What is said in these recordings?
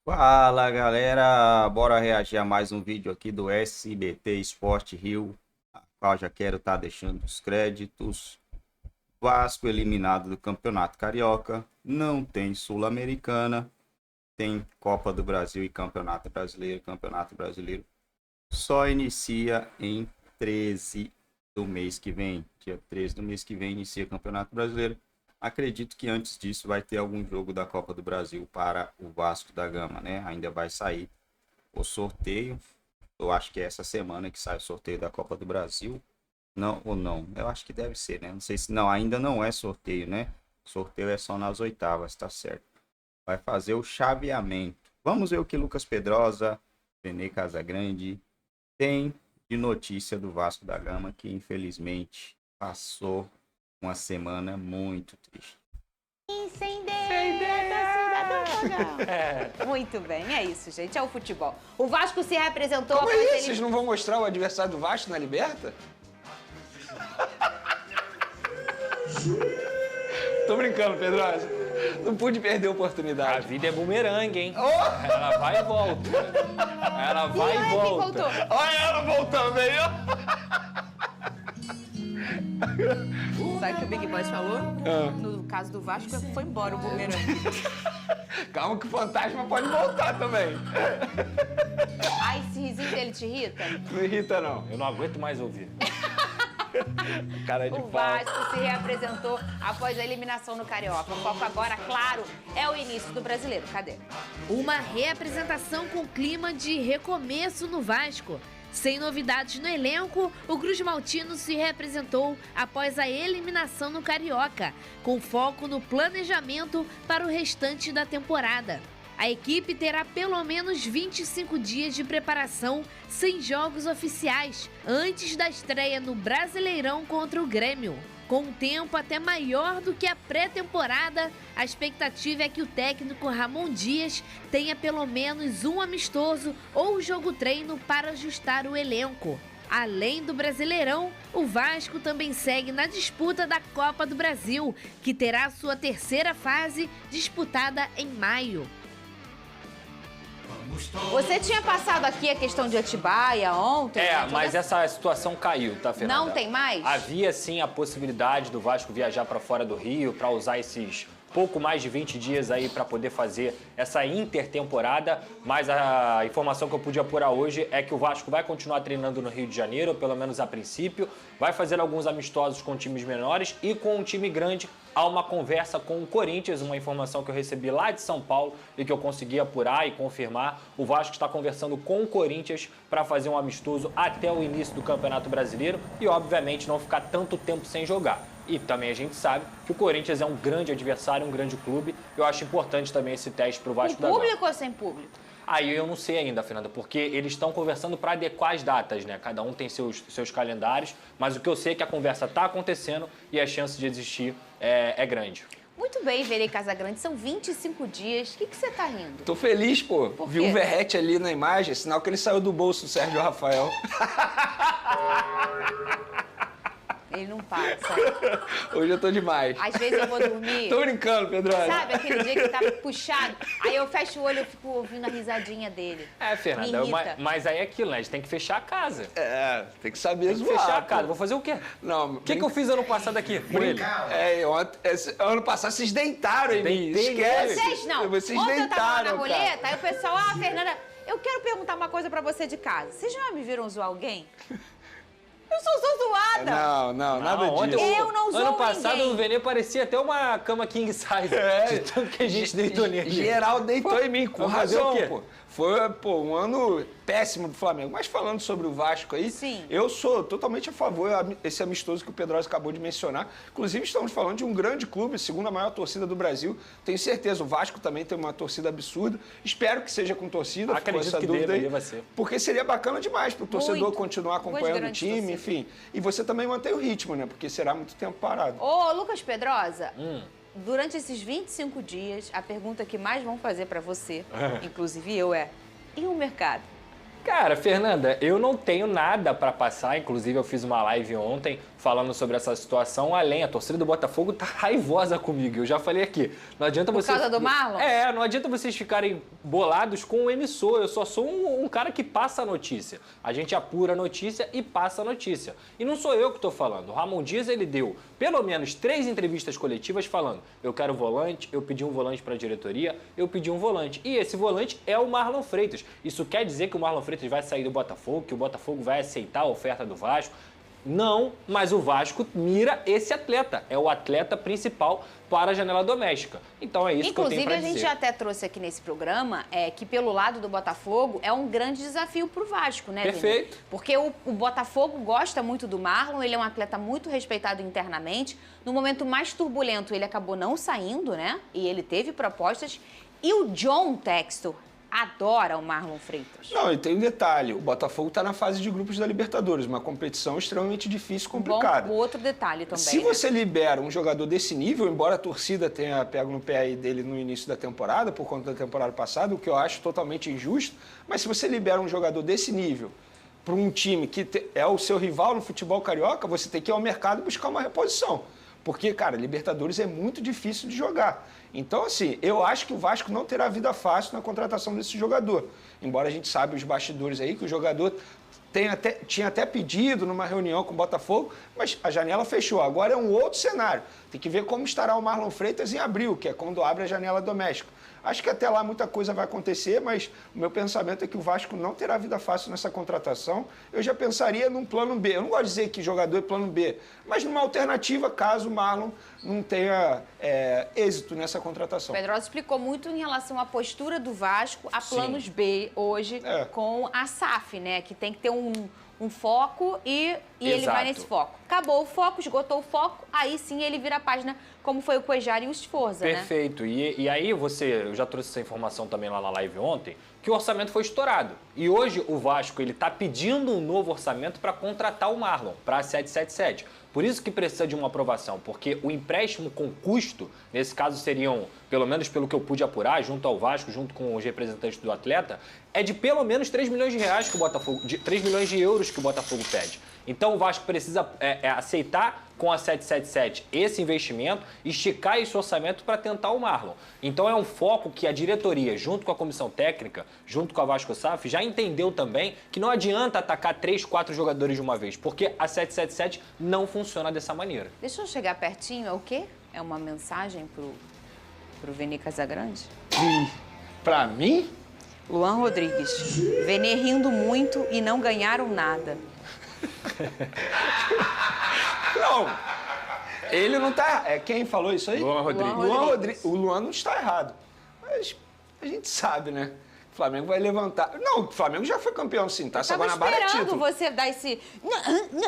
Fala galera, bora reagir a mais um vídeo aqui do SBT Esporte Rio, a qual já quero estar deixando os créditos. Vasco eliminado do Campeonato Carioca, não tem Sul-Americana, tem Copa do Brasil e Campeonato Brasileiro. Campeonato Brasileiro só inicia em 13 do mês que vem, dia 13 do mês que vem inicia o Campeonato Brasileiro. Acredito que antes disso vai ter algum jogo da Copa do Brasil para o Vasco da Gama, né? Ainda vai sair o sorteio. Eu acho que é essa semana que sai o sorteio da Copa do Brasil. Não ou não? Eu acho que deve ser, né? Não sei se não, ainda não é sorteio, né? Sorteio é só nas oitavas, tá certo. Vai fazer o chaveamento. Vamos ver o que Lucas Pedrosa, Vene Casagrande tem de notícia do Vasco da Gama, que infelizmente passou uma semana muito triste. Incender a torcida do fogão. Muito bem, é isso, gente. É o futebol. O Vasco se representou Como após é isso? ele... Vocês não vão mostrar o adversário do Vasco na Liberta? Tô brincando, Pedrosa. Não pude perder a A oportunidade. vida é bumerangue, hein? Oh! Ela vai e volta. Ela vai E e olha quem volta. voltou. Olha ela voltando aí, ó. Sabe o que o Big Boss falou? Ah. No caso do Vasco, foi embora o bumerangue. Calma que o fantasma pode voltar também. Ai, esse risinho dele te irrita? Não irrita, não. Eu não aguento mais ouvir. Cara de O pau. Vasco se reapresentou após a eliminação no Carioca. O foco agora, claro, é o início do Brasileiro. Cadê? Uma reapresentação com clima de recomeço no Vasco. Sem novidades no elenco, o Cruz Maltino se reapresentou após a eliminação no Carioca, com foco no planejamento para o restante da temporada. A equipe terá pelo menos 25 dias de preparação sem jogos oficiais, antes da estreia no Brasileirão contra o Grêmio. Com um tempo até maior do que a pré-temporada, a expectativa é que o técnico Ramon Dias tenha pelo menos um amistoso ou jogo-treino para ajustar o elenco. Além do Brasileirão, o Vasco também segue na disputa da Copa do Brasil, que terá sua terceira fase disputada em maio. Você tinha passado aqui a questão de Atibaia ontem? né? Toda- Mas essa situação caiu, tá, Fernanda? Não tem mais? Havia, sim, a possibilidade do Vasco viajar para fora do Rio para usar esses pouco mais de 20 dias aí para poder fazer essa intertemporada, mas a informação que eu pude apurar hoje é que o Vasco vai continuar treinando no Rio de Janeiro, pelo menos a princípio, vai fazer alguns amistosos com times menores e com um time grande. Há uma conversa com o Corinthians, uma informação que eu recebi lá de São Paulo e que eu consegui apurar e confirmar. O Vasco está conversando com o Corinthians para fazer um amistoso até o início do Campeonato Brasileiro e, obviamente, não ficar tanto tempo sem jogar. E também a gente sabe que o Corinthians é um grande adversário, um grande clube. Eu acho importante também esse teste para o Com Vasco da Gama. público ou sem público? Aí eu não sei ainda, Fernanda, porque eles estão conversando para adequar as datas, né? Cada um tem seus calendários, mas o que eu sei é que a conversa está acontecendo e a chance de existir é grande. Muito bem, Vene Casagrande, são 25 dias. O que você tá rindo? Tô feliz, pô. Por Vi quê? o Verrete ali na imagem, sinal que ele saiu do bolso do Sérgio Rafael. Ele não passa. Hoje eu tô demais. Às vezes eu vou dormir, Tô brincando, Pedrosa. sabe, aquele dia que tá puxado, aí eu fecho o olho e fico ouvindo a risadinha dele. Fernanda, Me irrita. mas aí é aquilo, né? A gente tem que fechar a casa. É, tem que saber Tem que zoar. fechar a pô. casa. Vou fazer o quê? Não, O que eu fiz ano passado aqui com ele? Ano passado vocês deitaram em mim. Deitei Esquece. Vocês não. Vocês Ontem eu tava lá na deitaram, cara. roleta, aí o pessoal, Fernanda, eu quero perguntar uma coisa pra você de casa. Vocês já me viram zoar alguém? Eu sou zoada. Não, nada ontem disso. Eu não zoo Ano passado ninguém. o Vene parecia até uma cama king size. De tanto que a gente deitou nele. Geral deitou em mim, com Vamos fazer razão, o quê? pô. Foi, pô, um ano péssimo do Flamengo. Mas falando sobre o Vasco aí, Sim. eu sou totalmente a favor esse amistoso que o Pedrosa acabou de mencionar. Inclusive, estamos falando de um grande clube, segunda maior torcida do Brasil. Tenho certeza, o Vasco também tem uma torcida absurda. Espero que seja com torcida, ficou Acredito essa que dúvida aí. deva ser. Porque seria bacana demais para o torcedor Muito. continuar Duas acompanhando o grandes time, torcidas. enfim. E você também mantém o ritmo, né? Porque será muito tempo parado. Ô, Lucas Pedrosa, durante esses 25 dias, a pergunta que mais vão fazer pra você, inclusive eu, é: e o mercado? Cara, Fernanda, eu não tenho nada para passar, inclusive eu fiz uma live ontem falando sobre essa situação, além, a torcida do Botafogo tá raivosa comigo, eu já falei aqui, não adianta Por vocês... causa do Marlon? Não adianta vocês ficarem bolados com o emissor, eu só sou um cara que passa a notícia, a gente apura a notícia e passa a notícia, e não sou eu que tô falando, o Ramon Dias, ele deu pelo menos 3 entrevistas coletivas falando, eu quero volante, eu pedi um volante para a diretoria, eu pedi um volante, e esse volante é o Marlon Freitas, isso quer dizer que o Marlon Freitas vai sair do Botafogo, que o Botafogo vai aceitar a oferta do Vasco? Não, mas o Vasco mira esse atleta. É o atleta principal para a janela doméstica. Então é isso que eu tenho para dizer. Inclusive, a gente já até trouxe aqui nesse programa que pelo lado do Botafogo é um grande desafio para o Vasco, né, Vini? Perfeito. Porque o Botafogo gosta muito do Marlon, ele é um atleta muito respeitado internamente. No momento mais turbulento, ele acabou não saindo, né? E ele teve propostas. E o John Textor adora o Marlon Freitas. Não, e tem um detalhe, o Botafogo está na fase de grupos da Libertadores, uma competição extremamente difícil e complicada. Bom, outro detalhe também. Se você libera um jogador desse nível, embora a torcida tenha pego no pé aí dele no início da temporada, por conta da temporada passada, o que eu acho totalmente injusto, mas se você libera um jogador desse nível para um time que é o seu rival no futebol carioca, você tem que ir ao mercado buscar uma reposição. Porque, cara, Libertadores é muito difícil de jogar. Então, assim, eu acho que o Vasco não terá vida fácil na contratação desse jogador. Embora a gente saiba os bastidores aí, que o jogador tinha até pedido numa reunião com o Botafogo, mas a janela fechou. Agora é um outro cenário. Tem que ver como estará o Marlon Freitas em abril, que é quando abre a janela doméstica. Acho que até lá muita coisa vai acontecer, mas o meu pensamento é que o Vasco não terá vida fácil nessa contratação. Eu já pensaria num plano B. Eu não gosto de dizer que jogador é plano B, mas numa alternativa caso o Marlon não tenha êxito nessa contratação. O Pedrosa explicou muito em relação à postura do Vasco a planos B hoje com a SAF, né? Que tem que ter um foco e ele vai nesse foco. Acabou o foco, esgotou o foco, aí sim ele vira a página, como foi o Cuejara e o Sforza, Perfeito. né? E aí eu já trouxe essa informação também lá na live ontem, que o orçamento foi estourado. E hoje o Vasco ele está pedindo um novo orçamento para contratar o Marlon, para a 777. Por isso que precisa de uma aprovação, porque o empréstimo com custo, nesse caso seriam, pelo menos pelo que eu pude apurar, junto ao Vasco, junto com os representantes do atleta, é de pelo menos 3 milhões de reais que o Botafogo, 3 milhões de euros que o Botafogo pede. Então o Vasco precisa aceitar com a 777 esse investimento, esticar esse orçamento para tentar o Marlon. Então é um foco que a diretoria, junto com a comissão técnica, junto com a Vasco SAF, já entendeu também que não adianta atacar 3, 4 jogadores de uma vez, porque a 777 não funciona dessa maneira. Deixa eu chegar pertinho, é o quê? É uma mensagem pro Vene Casagrande? Para mim? Luan Rodrigues. Vene rindo muito e não ganharam nada. Não, ele não está... Quem falou isso aí? Luan Rodrigues. Luan Rodrigues. O Luan não está errado. Mas a gente sabe, né? O Flamengo vai levantar... Não, o Flamengo já foi campeão, sim. Taça Guanabara é título. Você dar esse...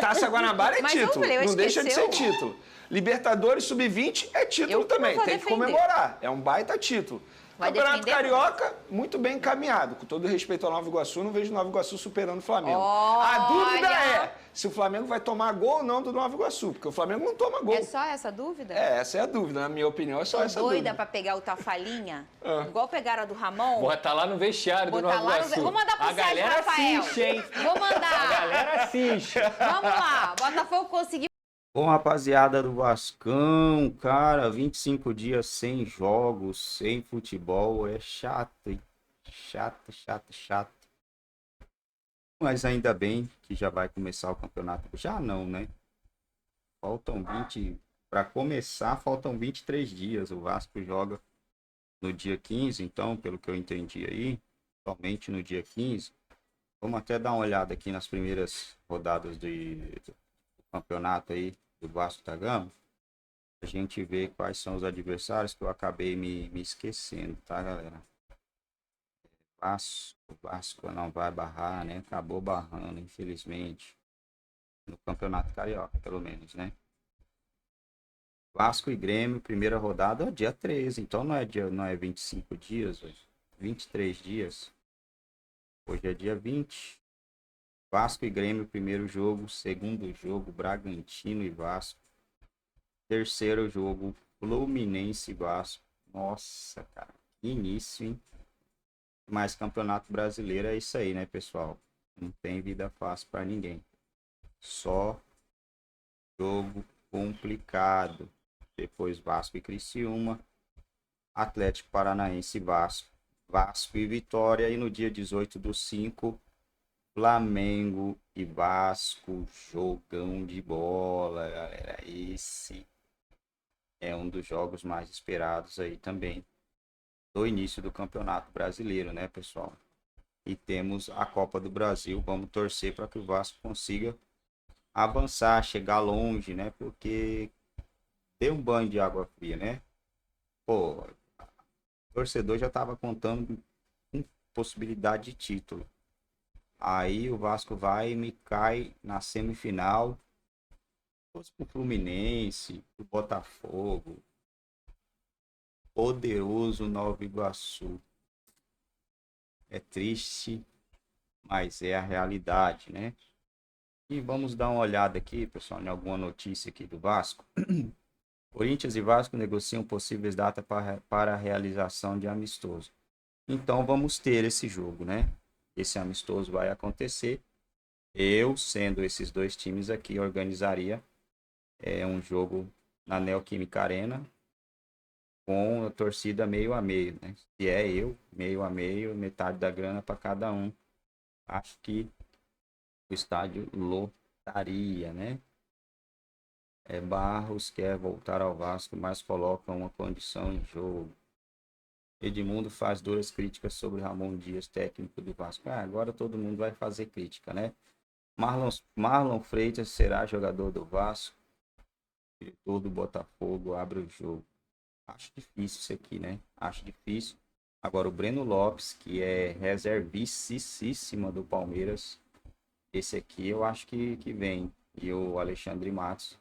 Taça Guanabara é Mas título. eu Não deixa de ser esqueceu. título. Libertadores Sub-20 é título Eu também. vou Tem que defender. comemorar. É um baita título. Vai Campeonato defender? Carioca, muito bem encaminhado. Com todo respeito ao Nova Iguaçu, não vejo o Nova Iguaçu superando o Flamengo. A dúvida é se o Flamengo vai tomar gol ou não do Nova Iguaçu, porque o Flamengo não toma gol. É só essa dúvida? Essa é a dúvida. Na minha opinião, é só essa Doida dúvida. pra pegar o Tafalinha? Igual pegaram a do Ramon? Bota lá no vestiário do Botar Nova lá no... Iguaçu. Vou mandar pro A Sérgio galera Rafael. assiste, hein? Vou A mandar. galera assiste. Vamos lá. Botafogo conseguiu. Bom, rapaziada do Vascão, cara, 25 dias sem jogos, sem futebol, é chato, hein? Chato. Mas ainda bem que já vai começar o campeonato. Já não, né? Para começar, faltam 23 dias. O Vasco joga no dia 15, então, pelo que eu entendi aí, somente no dia 15. Vamos até dar uma olhada aqui nas primeiras rodadas do campeonato aí do Vasco da Gama, a gente vê quais são os adversários, que eu acabei me esquecendo, tá, galera? O Vasco não vai barrar, né? Acabou barrando, infelizmente, no Campeonato Carioca, pelo menos, né? Vasco e Grêmio, primeira rodada, é dia 13, então não é 25 dias, 23 dias. Hoje é dia 20. Vasco e Grêmio, primeiro jogo. Segundo jogo, Bragantino e Vasco. Terceiro jogo, Fluminense e Vasco. Nossa, cara, que início, hein? Mas Campeonato Brasileiro é isso aí, né, pessoal? Não tem vida fácil para ninguém. Só jogo complicado. Depois Vasco e Criciúma, Atlético Paranaense e Vasco, Vasco e Vitória. E no dia 18/5, Flamengo e Vasco, jogão de bola, galera. Esse é um dos jogos mais esperados aí também do início do Campeonato Brasileiro, né, pessoal? E temos a Copa do Brasil. Vamos torcer para que o Vasco consiga avançar, chegar longe, né? Porque deu um banho de água fria, né? Pô, o torcedor já estava contando com possibilidade de título. Aí o Vasco vai e me cai na semifinal. Fosse pro Fluminense, pro Botafogo, poderoso Nova Iguaçu. É triste, mas é a realidade, né? E vamos dar uma olhada aqui, pessoal, em alguma notícia aqui do Vasco. Corinthians e Vasco negociam possíveis datas para a realização de amistoso. Então vamos ter esse jogo, né? Esse amistoso vai acontecer. Eu, sendo esses dois times aqui, organizaria um jogo na Neoquímica Arena com a torcida meio a meio, né? Se é eu, meio a meio, metade da grana para cada um. Acho que o estádio lotaria, né? Barros quer voltar ao Vasco, mas coloca uma condição em jogo. Edmundo faz duras críticas sobre Ramon Dias, técnico do Vasco. Agora todo mundo vai fazer crítica, né? Marlon Freitas será jogador do Vasco. Diretor do Botafogo abre o jogo. Acho difícil isso aqui, né? Acho difícil. Agora o Breno Lopes, que é reservicíssima do Palmeiras. Esse aqui eu acho que vem. E o Alexandre Matos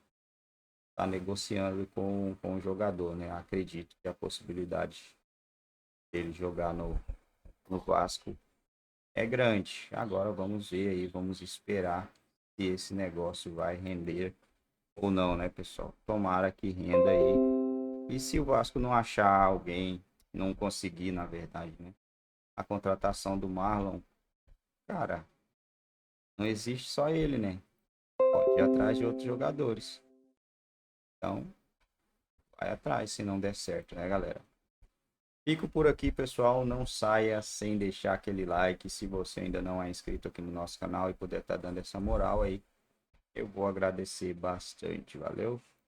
está negociando com o jogador, né? Acredito que a possibilidade dele jogar no Vasco é grande. Agora vamos ver aí, vamos esperar se esse negócio vai render ou não, né, pessoal? Tomara que renda aí. E se o Vasco não achar alguém, não conseguir, na verdade, né? A contratação do Marlon, cara, não existe só ele, né? Pode ir atrás de outros jogadores. Então, vai atrás se não der certo, né, galera? Fico por aqui, pessoal. Não saia sem deixar aquele like. Se você ainda não é inscrito aqui no nosso canal e puder estar dando essa moral aí, eu vou agradecer bastante. Valeu?